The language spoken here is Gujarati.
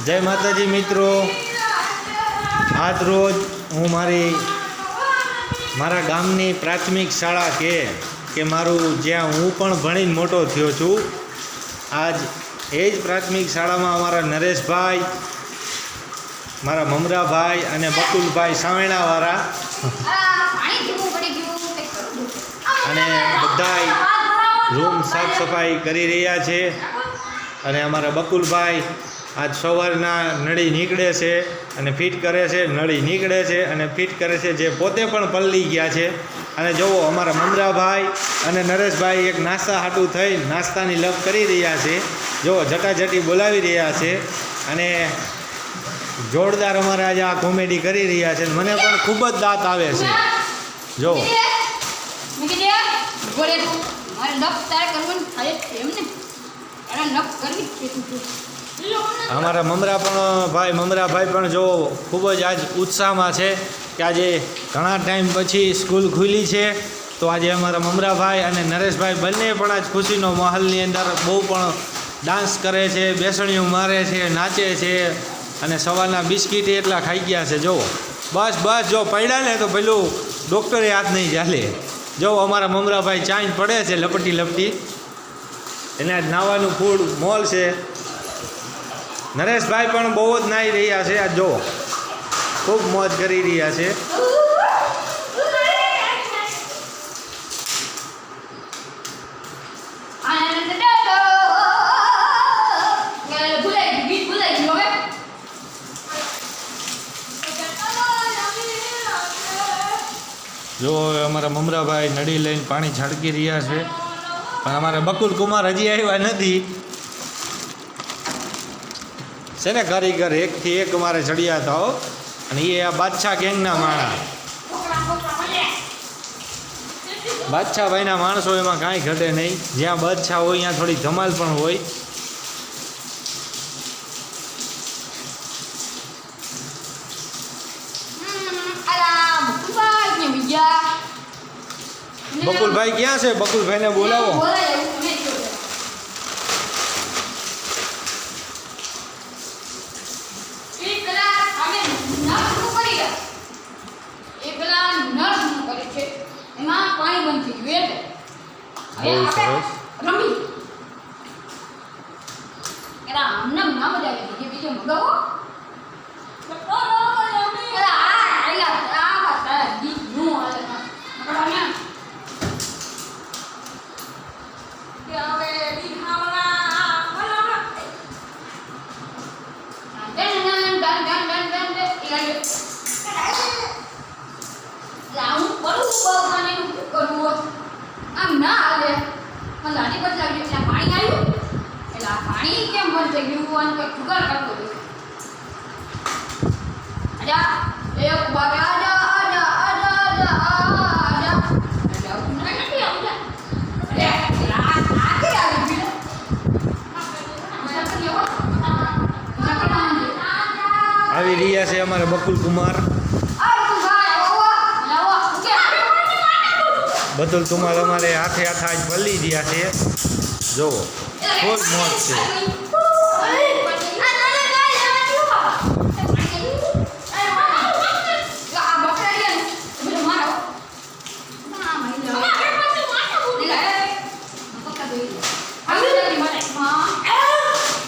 જય માતાજી મિત્રો, આજ રોજ હું મારા ગામની પ્રાથમિક શાળા કે મારું જ્યાં હું પણ ભણીને મોટો થયો છું, આજ એ જ પ્રાથમિક શાળામાં અમારા નરેશભાઈ, મારા મમરાભાઈ અને બકુલભાઈ સાવેણાવાળા અને બધાય રૂમ સાફ સફાઈ કરી રહ્યા છે. અને અમારા બકુલભાઈ આજ સવારના નળી નીકળે છે અને ફિટ કરે છે, નળી નીકળે છે અને ફિટ કરે છે, જે પોતે પણ પલળી ગયા છે. અને જુઓ અમારા મમરાભાઈ અને નરેશભાઈ એક નાસ્તા હાટું થઈ નાસ્તાની લપ કરી રહ્યા છે. જુઓ જટાજટી બોલાવી રહ્યા છે અને જોરદાર અમારે આજે આ કોમેડી કરી રહ્યા છે. મને પણ ખૂબ જ દાંત આવે છે. જુઓ અમારા મમરાભાઈ પણ જો ખૂબ જ આજ ઉત્સાહમાં છે કે આજે ઘણા ટાઈમ પછી સ્કૂલ ખુલી છે, તો આજે અમારા મમરાભાઈ અને નરેશભાઈ બંને પણ આજ ખુશીનો માહોલની અંદર બહુ પણ ડાન્સ કરે છે, બેસણીઓ મારે છે, નાચે છે અને સવારના બિસ્કીટ એટલા ખાઈ ગયા છે. જો બસ જો પડ્યા ને તો પેલું ડૉક્ટરે હાથ નહીં ચાલે. જો અમારા મમરાભાઈ ચાંચ પડે છે લપટી એને આજ નાવાનું ફૂડ મોલ છે. નરેશભાઈ પણ બહુ જ નાહી રહ્યા છે. આ જો ખૂબ મોજ કરી રહ્યા છે. જો અમારા મમરાભાઈ નળી લઈને પાણી છાડકી રહ્યા છે, પણ અમારા બકુલ કુમાર હજી આવ્યા નથી. છે ને કારીગર એકથી એક અમારે ચડિયા હતા અને એ આ બાદશાહ ગેંગના માણા, બાદશાહભાઈના માણસો, એમાં કાંઈ ઘટે નહીં. જ્યાં બાદશાહ હોય ત્યાં થોડી ધમાલ પણ હોય. બકુલભાઈ ક્યાં છે? બકુલભાઈને બોલાવો. આવી રહ્યા છે અમારે બકુલ કુમાર. બકુલ કુમાર અમારે હાથે આજ ભલી રહ્યા છે. જુઓ ખૂબ મોજ છે.